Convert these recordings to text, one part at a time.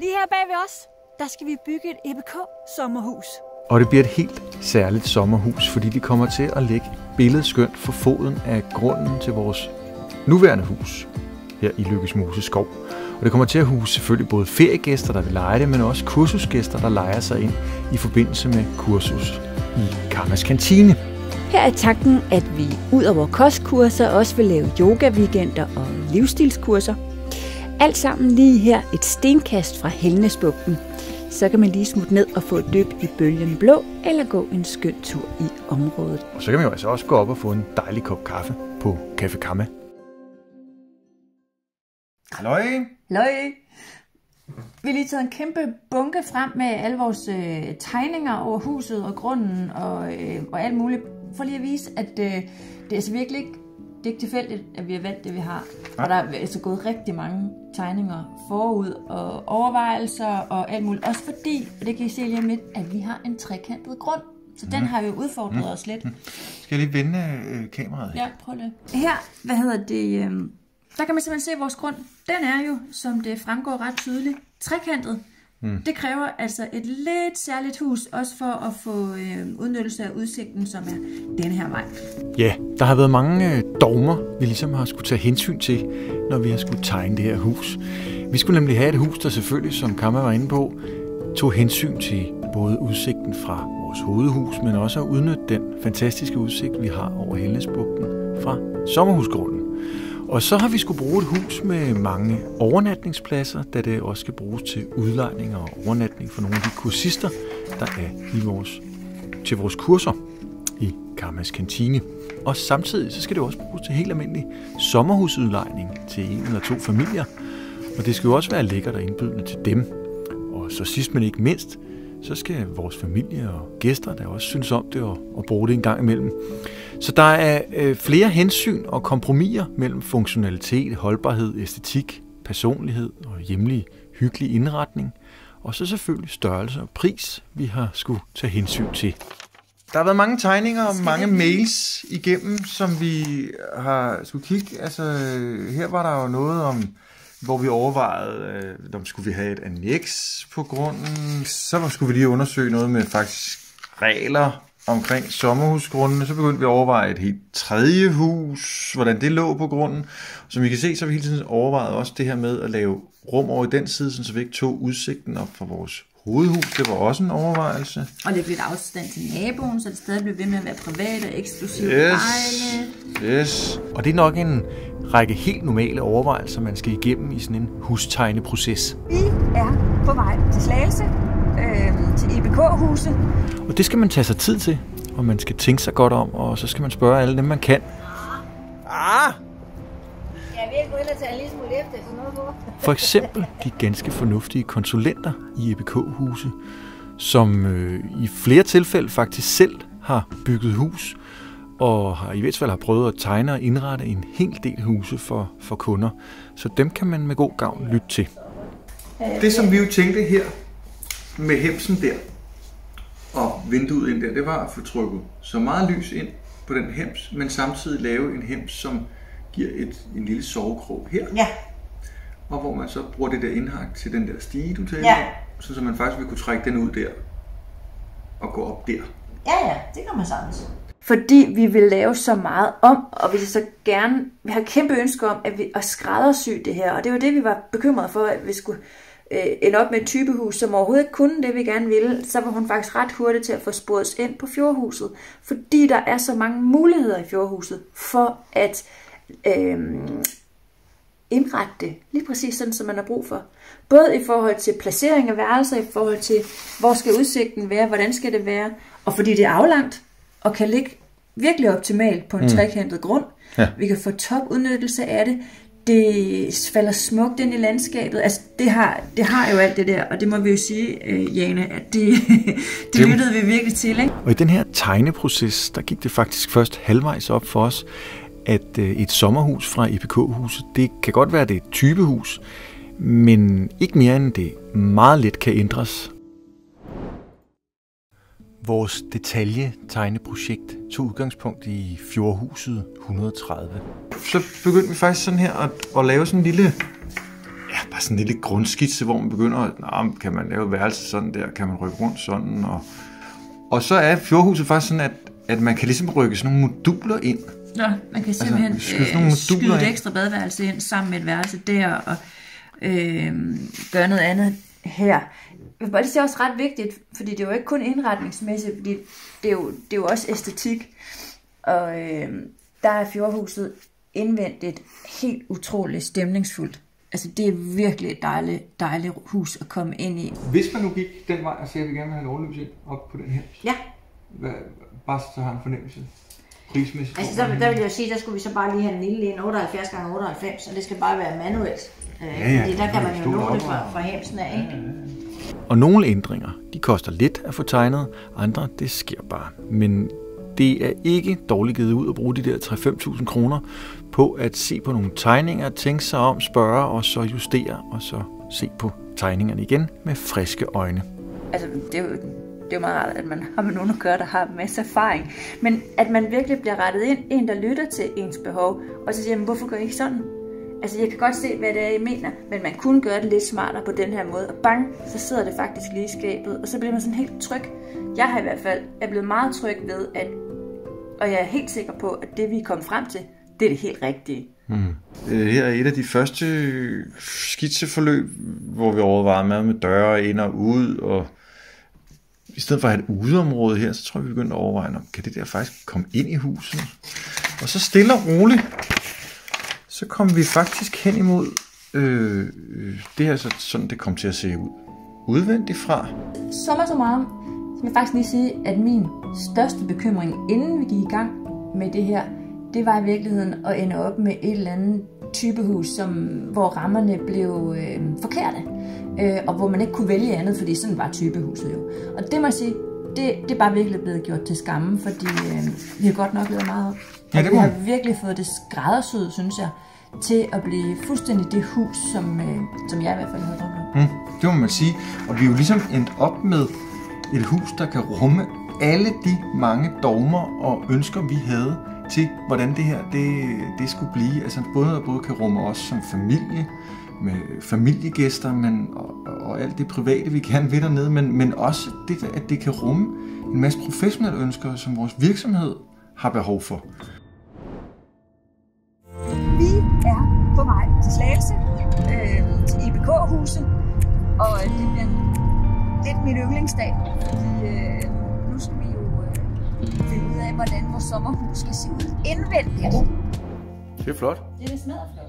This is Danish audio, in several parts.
Lige her bag ved os, der skal vi bygge et EBK-sommerhus. Og det bliver et helt særligt sommerhus, fordi de kommer til at lægge billedskønt for foden af grunden til vores nuværende hus her i Løkkesmose Skov. Og det kommer til at huse selvfølgelig både feriegæster, der vil lege det, men også kursusgæster, der lejer sig ind i forbindelse med kursus i Karmas Kantine. Her er tanken, at vi ud over kostkurser også vil lave yoga-weekender og livsstilskurser. Alt sammen lige her et stenkast fra Helnesbugten. Så kan man lige smutte ned og få et dyk i Bølgen Blå, eller gå en skøn tur i området. Og så kan man jo altså også gå op og få en dejlig kop kaffe på Café Karma. Halløj! Halløj! Vi har lige taget en kæmpe bunke frem med alle vores tegninger over huset og grunden og alt muligt. For lige at vise, at det er altså virkelig ikke, det er ikke tilfældigt, at vi har valgt det, vi har. Og der er altså gået rigtig mange tegninger forud og overvejelser og alt muligt. Også fordi, og det kan I se lige om lidt, at vi har en trekantet grund. Så den har jo udfordret os lidt. Skal jeg lige vende kameraet? Ja, prøv det. Her, der kan man simpelthen se, at vores grund, den er jo, som det fremgår ret tydeligt, trekantet. Det kræver altså et lidt særligt hus, også for at få udnyttelse af udsigten, som er den her vej. Ja, der har været mange dogmer, vi ligesom har skulle tage hensyn til, når vi har skulle tegne det her hus. Vi skulle nemlig have et hus, der selvfølgelig, som Karma var inde på, tog hensyn til både udsigten fra vores hovedhus, men også at udnytte den fantastiske udsigt, vi har over Helnesbugten fra sommerhusgrunden. Og så har vi skulle bruge et hus med mange overnatningspladser, da det også skal bruges til udlejning og overnatning for nogle af de kursister, der er til vores kurser i Karmas Kantine. Og samtidig så skal det også bruges til helt almindelig sommerhusudlejning til en eller to familier. Og det skal jo også være lækkert og indbydende til dem. Og så sidst men ikke mindst, så skal vores familie og gæster, der også synes om det, og bruge det en gang imellem. Så der er flere hensyn og kompromiser mellem funktionalitet, holdbarhed, æstetik, personlighed og hjemlig, hyggelig indretning. Og så selvfølgelig størrelse og pris, vi har skulle tage hensyn til. Der har været mange tegninger og mange mails igennem, som vi har skulle kigge. Altså, her var der jo noget om, hvor vi overvejede, om skulle vi have et anneks på grunden. Så skulle vi lige undersøge noget med faktisk regler omkring sommerhusgrundene. Så begyndte vi at overveje et helt tredje hus, hvordan det lå på grunden. Som I kan se, så har vi hele tiden overvejet også det her med at lave rum over i den side, så vi ikke tog udsigten op fra vores hovedhus. Det var også en overvejelse. Og lægge lidt afstand til naboen, så det stadig bliver ved med at være privat og eksklusivt Yes. Og det er nok en række helt normale overvejelser, man skal igennem i sådan en hustegneproces. Vi er på vej til Slagelse, til EBK-huset. Og det skal man tage sig tid til, og man skal tænke sig godt om, og så skal man spørge alle dem, man kan. Jeg vil gå ind og tage en lille smule efter sådan noget på. For eksempel de ganske fornuftige konsulenter i EBK-huse, som i flere tilfælde faktisk selv har bygget hus, og i hvert fald har prøvet at tegne og indrette en hel del huse for kunder. Så dem kan man med god gavn lytte til. Det, som vi jo tænkte her med hemsen der og vinduet ind der, det var at få trykket så meget lys ind på den hems, men samtidig lave en hems, som giver en lille sovekrog her. Ja. Og hvor man så bruger det der indhak til den der stige, du taler om, så man faktisk vil kunne trække den ud der og gå op der. Ja, det kan man sagtens. Fordi vi vil lave så meget om, og vi har kæmpe ønsker om at skræddersy det her, og det var det, vi var bekymrede for, at vi skulle ende op med et typehus, som overhovedet ikke kunne det, vi gerne ville. Så var hun faktisk ret hurtig til at få sporet os ind på fjordhuset, fordi der er så mange muligheder i fjordhuset for at indrette det lige præcis sådan, som man har brug for. Både i forhold til placering af værelser, i forhold til, hvor skal udsigten være, hvordan skal det være, og fordi det er aflangt, og kan ligge virkelig optimalt på en trekantet grund. Ja. Vi kan få topudnyttelse af det. Det falder smukt ind i landskabet. Altså, det har jo alt det der, og det må vi jo sige, Jane, at det lyttede vi virkelig til. Ikke? Og i den her tegneproces, der gik det faktisk først halvvejs op for os, at et sommerhus fra EBK-huset, det kan godt være, det er et typehus, men ikke mere end det meget let kan ændres. Vores detaljetegneprojekt tog udgangspunkt i fjordhuset 130. Så begyndte vi faktisk sådan her at lave sådan en lille, bare bare sådan en lille grundskitse, hvor man begynder at, kan man lave værelse sådan der, kan man rykke rundt sådan, og så er fjordhuset faktisk sådan, at man kan ligesom rykke sådan nogle moduler ind. Ja, man kan simpelthen skyde et ekstra badeværelse ind sammen med et værelse der, og gøre noget andet her. Det er også ret vigtigt, fordi det er jo ikke kun indretningsmæssigt, fordi det er jo også æstetik. Og der er fjordhuset indvendigt helt utroligt stemningsfuldt. Altså det er virkelig et dejligt hus at komme ind i. Hvis man nu gik den vej og siger, at vi gerne vil have en overløbs ind op på den her. Ja. Bare så har en fornemmelse. Prismæssigt. Altså der vil jeg jo sige, der skulle vi så bare lige have en lille 78x98, og det skal bare være manuelt. Fordi der kan man jo nå det fra hemsen af, ikke? Og nogle ændringer, de koster lidt at få tegnet, andre, det sker bare. Men det er ikke dårligt givet ud at bruge de der 3-5.000 kroner på at se på nogle tegninger, tænke sig om, spørge og så justere, og så se på tegningerne igen med friske øjne. Altså, det er jo meget rart, at man har med nogen at gøre, der har en masse erfaring. Men at man virkelig bliver rettet ind, en der lytter til ens behov, og så siger man, hvorfor gør I ikke sådan? Altså, jeg kan godt se, hvad det er, I mener, men man kunne gøre det lidt smartere på den her måde, og bang, så sidder det faktisk lige i skabet, og så bliver man sådan helt tryg. Jeg har i hvert fald blevet meget tryg ved, og jeg er helt sikker på, at det vi er kommet frem til, det er det helt rigtige. Her er et af de første skitseforløb, hvor vi overvejer med døre ind og ud, og i stedet for at have et udeområde her, så tror jeg, vi begyndte at overveje, kan det der faktisk komme ind i huset? Og så stille og roligt, så kom vi faktisk hen imod det her, sådan det kom til at se ud. Udvendigt fra. Så meget, så vil jeg faktisk lige sige, at min største bekymring, inden vi gik i gang med det her, det var i virkeligheden at ende op med et eller andet typehus, hvor rammerne blev forkerte, og hvor man ikke kunne vælge andet, fordi sådan var typehuset jo. Og det må jeg sige, det er bare virkelig blevet gjort til skamme, fordi vi har godt nok lavet meget. Ja, vi har virkelig fået det skræddersyet, synes jeg, til at blive fuldstændig det hus, som jeg i hvert fald havde drømt om. Det må man sige. Og vi er jo ligesom endt op med et hus, der kan rumme alle de mange dogmer og ønsker, vi havde til, hvordan det her det skulle blive. Altså både kan rumme os som familie, med familiegæster, og alt det private, vi gerne vil dernede, men også det, at det kan rumme en masse professionelle ønsker, som vores virksomhed har behov for. Vi er på vej til Slagelse, til IBK-huset, og det bliver lidt min yndlingsdag, fordi nu skal vi jo finde ud af, hvordan vores sommerhus skal se ud indvendigt. Det er flot. Det er smadreflot.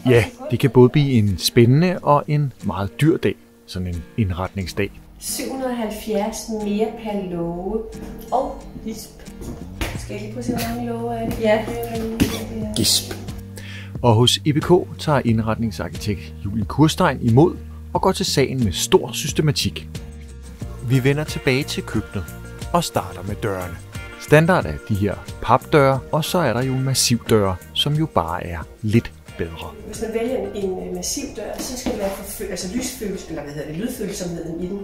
Ja, det kan både blive en spændende og en meget dyr dag, sådan en indretningsdag. 770 mere per låge og gisp. Skal jeg lige prøve at se, hvor mange låge er det? Ja. Gisp. Og hos IBK tager indretningsarkitekt Julie Kurstein imod og går til sagen med stor systematik. Vi vender tilbage til køkkenet og starter med dørene. Standard er de her papdøre, og så er der jo massivdøre, som jo bare er lidt bedre. Hvis man vælger en massiv dør, så skal det være lydfølsomheden i den.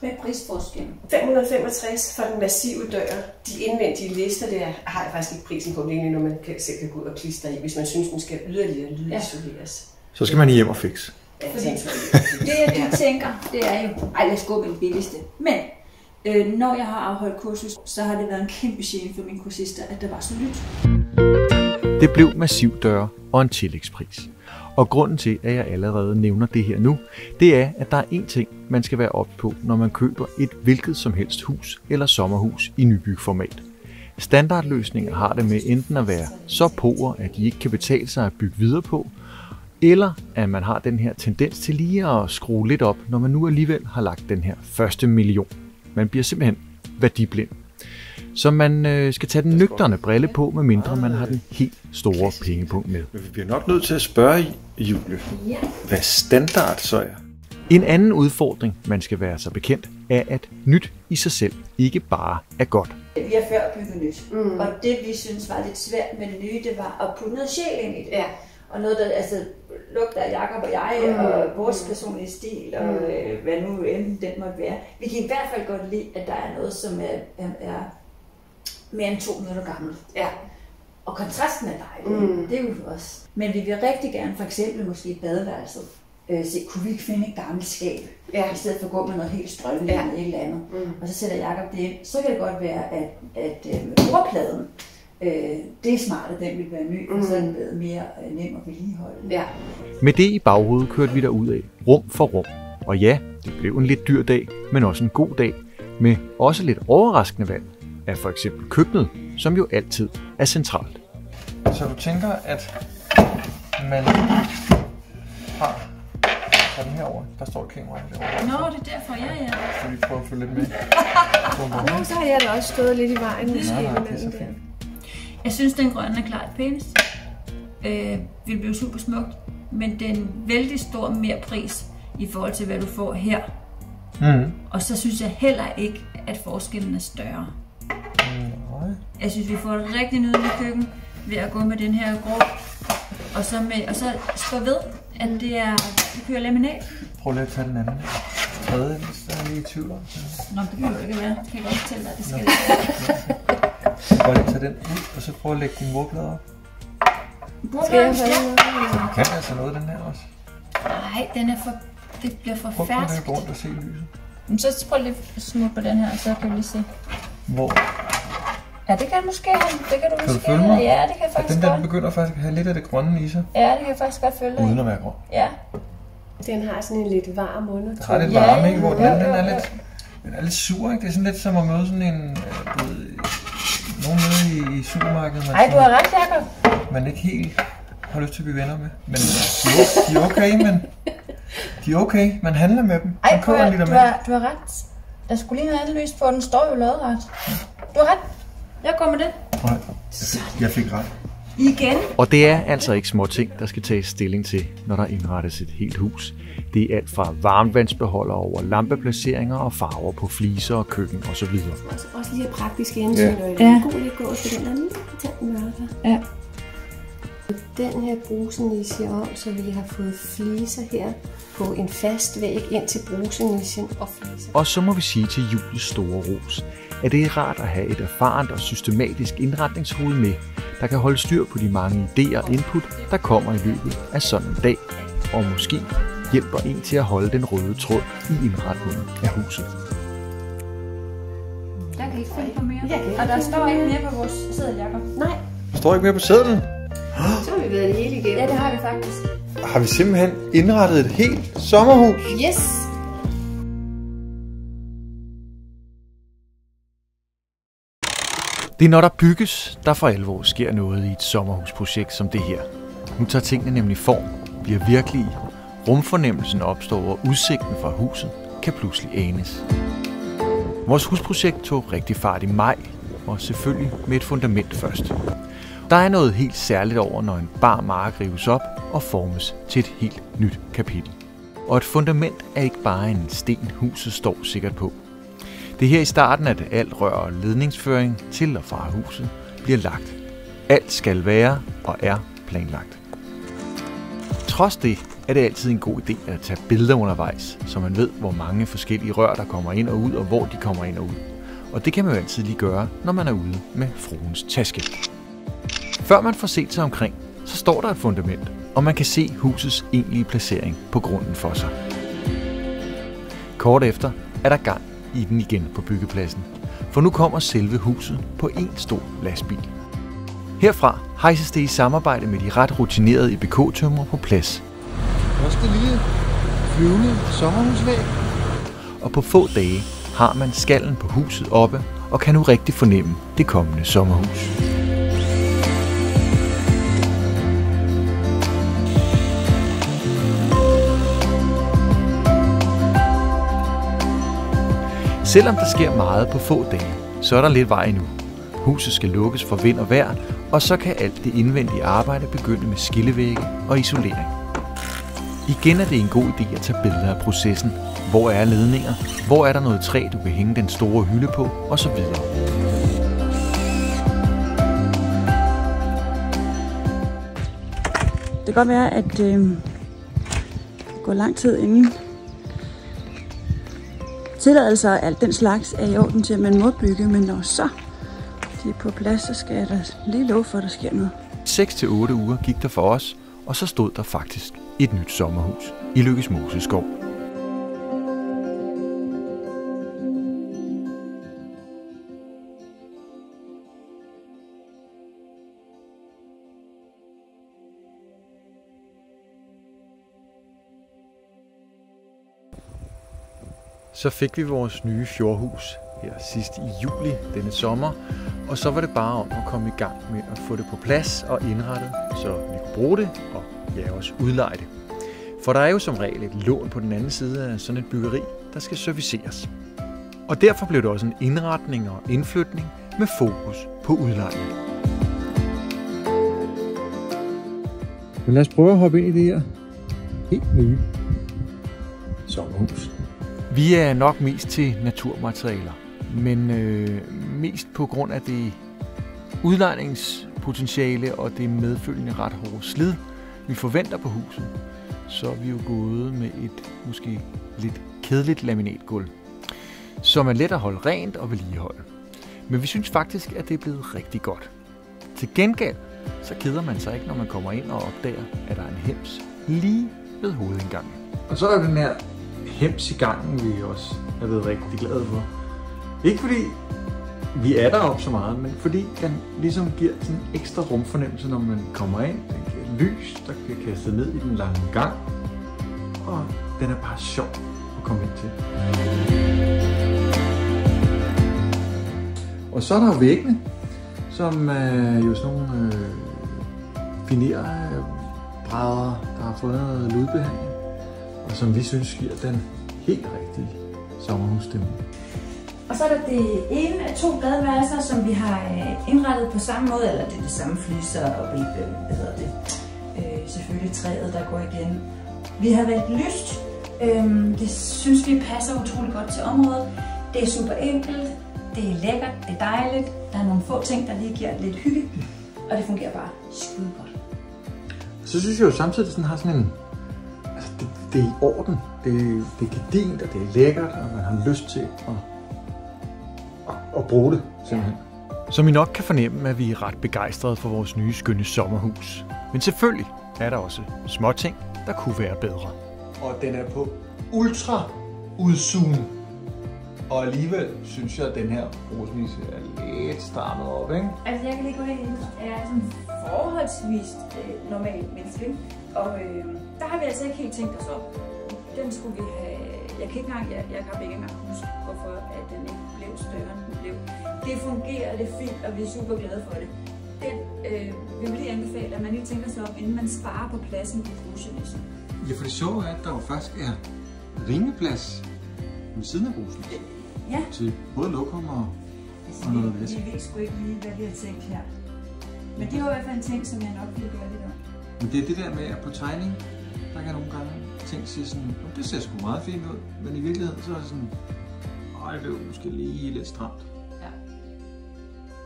Hvad er prisforskellen? 565 for den massive dør. De indvendige lister der har jeg faktisk ikke prisen på, det når man selv kan gå ud og klistre i, hvis man synes, den skal yderligere lydisoleres. Så skal man hjem og fikse. Ja, det jeg tænker, det er jo, lad os gå med den billigste. Men når jeg har afholdt kursus, så har det været en kæmpe gene for mine kursister, at der var så lyt. Det blev massivdøre og en tillægspris. Og grunden til, at jeg allerede nævner det her nu, det er, at der er én ting, man skal være ops på, når man køber et hvilket som helst hus eller sommerhus i nybygformat. Standardløsninger har det med enten at være så porer, at de ikke kan betale sig at bygge videre på, eller at man har den her tendens til lige at skrue lidt op, når man nu alligevel har lagt den her første million. Man bliver simpelthen værdiblind. Så man skal tage den nøgterne brille på, medmindre man har den helt store pengepunkt med. Men vi bliver nok nødt til at spørge Julie, hvad standard så er. En anden udfordring, man skal være så bekendt, er, at nyt i sig selv ikke bare er godt. Vi har før bygget nyt, og det vi synes var lidt svært med det nye, det var at putte noget sjæl ind i det. Ja. Og noget, der lugter af Jakob og jeg, og vores personlige stil, og hvad nu enten den måtte være. Vi kan i hvert fald godt lide, at der er noget, som er mere end 2 minutter gammel. Ja. Og kontrasten er dejlig, det er jo også. Men vi vil rigtig gerne, for eksempel måske badeværelset, se, kunne vi ikke finde et gammelt skab, i stedet for at gå med noget helt strømligt eller et eller andet. Og så sætter Jacob det ind. Så kan det godt være, at bordpladen, det er smart, at den vil være ny, og så er den blevet mere nem at vedligeholde. Ja. Med det i baghovedet kørte vi derud af, rum for rum. Og ja, det blev en lidt dyr dag, men også en god dag, med også lidt overraskende valg af for eksempel køkkenet, som jo altid er centralt. Så du tænker, at man har den herovre, der står et kamera derovre. Nå, det er derfor, ja. Så vi prøver at følge lidt med. Så har jeg da også stået lidt i vejen. Jeg synes, den grønne er klart pænest. Vil blive super smukt, men det er en vældig stor merpris i forhold til, hvad du får her. Og så synes jeg heller ikke, at forskellen er større. Jeg synes, vi får et rigtig nydeligt køkken ved at gå med den her grå. Og så stå ved, at det kører laminat. Prøv lige at tage den anden. Tredje, hvis der er lige i tvivl om. Nå, det kan jo ikke være. Det kan jeg godt fortælle dig, det skal ikke. Bare lige tage den ud, og så prøv at lægge din bordplader op. Bordplader? Du kan altså noget den her også. Nej, det bliver for ferskt. Prøv at gå rundt og se lyset. Men så prøv lige at smutte på den her, så kan vi lige se. Hvor? Ja, det kan du måske. Kan du følge mig? Ja, det kan jeg faktisk godt. Den begynder faktisk at have lidt af det grønne i sig. Ja, det kan jeg faktisk godt følge. Uden at være grøn. Ja. Den har sådan en lidt varm undertone. Den har lidt varme, ikke? Hvor den er lidt sur, ikke? Det er sådan lidt som at møde sådan en... nogen nede i supermarkedet. Ej, du har ret, Jacob. Man ikke helt har lyst til at blive venner med. Men de er okay, men... De er okay. Man handler med dem. Ej, du har ret. Der skulle lige noget andet lys på, den står jo lodret. Du har ret. Jeg går med det. Nej, jeg fik ret. Igen. Og det er altså ikke små ting, der skal tages stilling til, når der indrettes et helt hus. Det er alt fra varmvandsbeholder over lampeplaceringer og farver på fliser og køkken osv. Også lige praktiske hensyn. Ja. God lige gå til den anden. Tag den mørke. Ja. Den her brusenisse om, så vi har fået fliser her på en fast væg ind til brusenissen og fliser. Og så må vi sige til Julies store ros, at det er rart at have et erfarent og systematisk indretningshoved med, der kan holde styr på de mange idéer og input, der kommer i løbet af sådan en dag, og måske hjælper en til at holde den røde tråd i indretningen af huset. Jeg kan ikke finde på mere, og der står ikke mere på vores seddel, Jacob. Nej. Der står ikke mere på sedlen? Så har vi været det hele igennem. Ja, det har vi faktisk. Har vi simpelthen indrettet et helt sommerhus? Yes! Det er når der bygges, der for alvor sker noget i et sommerhusprojekt som det her. Nu tager tingene nemlig form, bliver virkelige. Rumfornemmelsen opstår, og udsigten fra huset kan pludselig anes. Vores husprojekt tog rigtig fart i maj, og selvfølgelig med et fundament først. Der er noget helt særligt over, når en bar mark rives op og formes til et helt nyt kapitel. Og et fundament er ikke bare en sten, huset står sikkert på. Det er her i starten, at alt rør og ledningsføring til og fra huset bliver lagt. Alt skal være og er planlagt. Trods det er det altid en god idé at tage billeder undervejs, så man ved, hvor mange forskellige rør, der kommer ind og ud, og hvor de kommer ind og ud. Og det kan man jo altid lige gøre, når man er ude med fruens taske. Før man får set sig omkring, så står der et fundament, og man kan se husets egentlige placering på grunden for sig. Kort efter er der gang i den igen på byggepladsen, for nu kommer selve huset på en stor lastbil. Herfra hejses det i samarbejde med de ret rutinerede EBK-tømrere på plads. Første lille flyvende sommerhusvæg. Og på få dage har man skallen på huset oppe og kan nu rigtig fornemme det kommende sommerhus. Selvom der sker meget på få dage, så er der lidt vej endnu. Huset skal lukkes for vind og vejr, og så kan alt det indvendige arbejde begynde med skillevægge og isolering. Igen er det en god idé at tage billeder af processen. Hvor er ledninger? Hvor er der noget træ, du kan hænge den store hylde på? Og så videre. Det kan godt være, at det går lang tid inden tilladelser og alt den slags er i orden til, at man må bygge, men når så de er på plads, så skal jeg da lige love for, at der sker noget. 6 til 8 uger gik der for os, og så stod der faktisk et nyt sommerhus i Løkkesmose Skov. Så fik vi vores nye fjordhus her sidst i juli denne sommer, og så var det bare om at komme i gang med at få det på plads og indrettet, så vi kunne bruge det og også udleje det. For der er jo som regel et lån på den anden side af sådan et byggeri, der skal serviceres. Og derfor blev det også en indretning og indflytning med fokus på udlejning. Men lad os prøve at hoppe ind i det her helt nye sommerhus. Vi er nok mest til naturmaterialer, men mest på grund af det udlejningspotentiale og det medfølgende ret hårde slid, vi forventer på huset, så er vi jo gået med et måske lidt kedeligt laminatgulv, som er let at holde rent og vedligeholde. Men vi synes faktisk, at det er blevet rigtig godt. Til gengæld, så keder man sig ikke, når man kommer ind og opdager, at der er en hems lige ved hovedindgangen. Og så er der den her hems i gangen, vi også er blevet rigtig glade for. Ikke fordi vi er deroppe så meget, men fordi den ligesom giver sådan en ekstra rumfornemmelse, når man kommer ind. Den giver lys, der bliver kastet ned i den lange gang, og den er bare sjov at komme ind til. Og så er der jo væggene, som er jo sådan nogle finerbrædder, der har fået noget lydbehandling, og som vi synes giver den helt rigtige sommerhusstemning. Og så er der det ene af 2 badeværelser, som vi har indrettet på samme måde, eller det er det samme fliser og selvfølgelig træet, der går igen. Vi har valgt lyst. Det synes vi passer utrolig godt til området. Det er super enkelt, det er lækkert, det er dejligt. Der er nogle få ting, der lige giver lidt hygge, og det fungerer bare skide godt. Så synes jeg jo samtidig, at den har sådan en... Altså det er i orden, det er gedint, og det er lækkert, og man har lyst til at bruge det, simpelthen. Ja. Som I nok kan fornemme, at vi er ret begejstrede for vores nye skønne sommerhus. Men selvfølgelig er der også småting, der kunne være bedre. Og den er på ultra udzoom. Og alligevel synes jeg, at den her brusnisse er lidt strammet op, ikke? Altså jeg kan lige gå ind i, jeg er sådan forholdsvis normalt menneske, og der har vi altså ikke helt tænkt os op. Den skulle vi have, jeg kan ikke engang huske, hvorfor at den ikke blev større, end den blev. Det fungerer, det er fint, og vi er super glade for det. Den vil lige anbefale, at man lige tænker sig op, inden man sparer på pladsen i brusenissen. Ja, for det sjove er, at der jo faktisk er rimelig plads ved siden af brusen. Ja. Til både lokum og noget væsk. Vi ved sgu ikke lige, hvad vi har tænkt her. Men det var i hvert fald en ting, som jeg nok ville gøre lidt om. Men det er det der med, at på tegning, der kan nogle gange ting sige sådan, det ser sgu meget fint ud, men i virkeligheden så er det sådan, det er jo måske lige lidt stramt. Ja.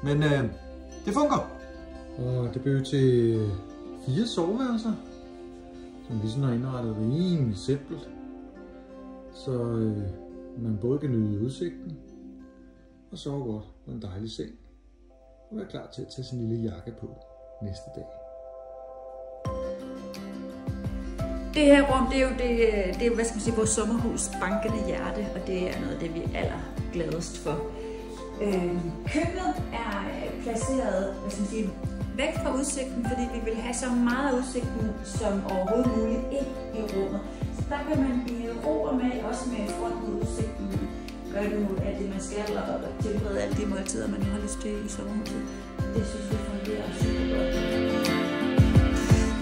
Men det fungerer. Og det blev til 4 soveværelser, som vi sådan har indrettet rimelig simpelt. Så man både kan nyde udsigten og sove godt på en dejlig seng og være klar til at tage sin lille jakke på næste dag. Det her rum, det er jo hvad skal man sige, vores sommerhus bankende hjerte, og det er noget af det, vi er allergladest for. Køkkenet er placeret, hvad skal man sige, væk fra udsigten, fordi vi vil have så meget af udsigten som overhovedet muligt ind i rummet. Så der kan man i ro og med, også med front mod udsigten, gøre det ud af det, man skal, og tilberede alle de måltider, man har lyst til i sommerhuset. Det synes vi fungerer super godt.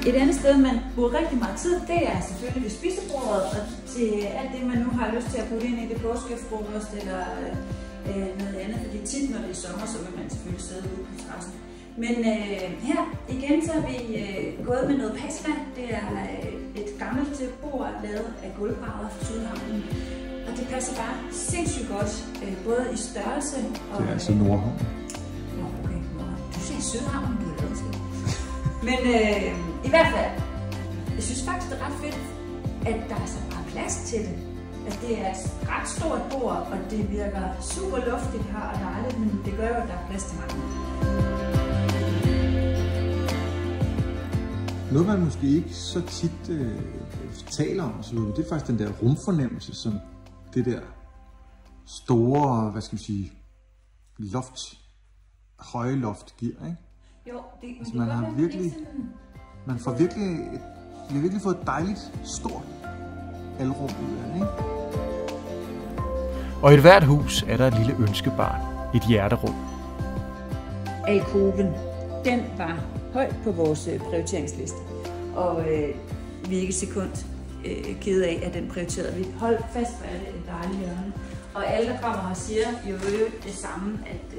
Et andet sted, man bruger rigtig meget tid, det er selvfølgelig ved spisebordet, og til alt det, man nu har lyst til at putte ind i det påskefrokost eller noget andet, fordi tit, når det er sommer, så vil man selvfølgelig sidde ude på terrassen. Men her igen, så har vi gået med noget pasta. Det er et gammelt bord lavet af gulvbrædder fra Sydhavnen, og det passer bare sindssygt godt, både i størrelse og... Det er altså Nordhavn. Nå, okay, Nordhavn. Du siger Sydhavnen, du har lavet det. Men i hvert fald, jeg synes faktisk, det er ret fedt, at der er så meget plads til det. At det er et ret stort bord, og det virker super luftigt her og dejligt, men det gør jo, at der er plads til mange. noget man måske ikke så tit taler om, så det er faktisk den der rumfornemmelse, som det der store, hvad skal vi sige, høje loft giver, ikke? Jo, det altså, man har virkelig, man får virkelig fået et dejligt, stort alrum ud af det, ikke? Og i et hvert hus er der et lille ønskebarn, et hjerterum. Alkoven, den var højt på vores prioriteringsliste, og vi er ikke et sekund kede af, at den prioriterede vi. Hold fast på det, et dejligt hjørne. Og alle, der kommer og siger jo det samme, at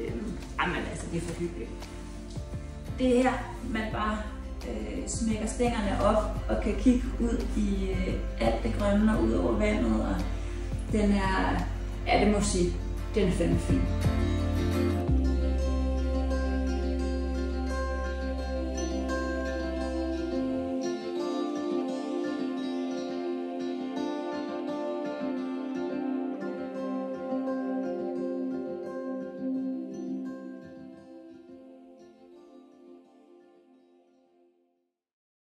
altså, det er for hyggeligt. Det er her, man bare smækker stængerne op og kan kigge ud i alt det grønne og ud over vandet. Og den er, ja, det må sige, den er fandme fin.